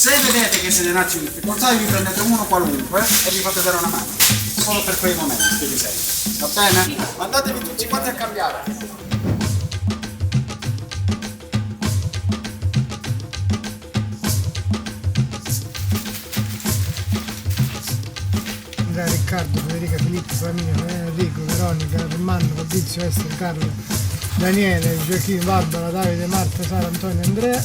Se vedete che siete un attimo in difficoltà, vi prendete uno qualunque e vi fate dare una mano, solo per quei momenti che vi serve, va bene? Mandatevi tutti quanti a cambiare. Riccardo, Federica, Filippo, Flaminio, Enrico, Veronica, Armando, Fabrizio, Esther, Carlo, Daniele, Gioacchino, Barbara, Davide, Marta, Sara, Antonio, Andrea.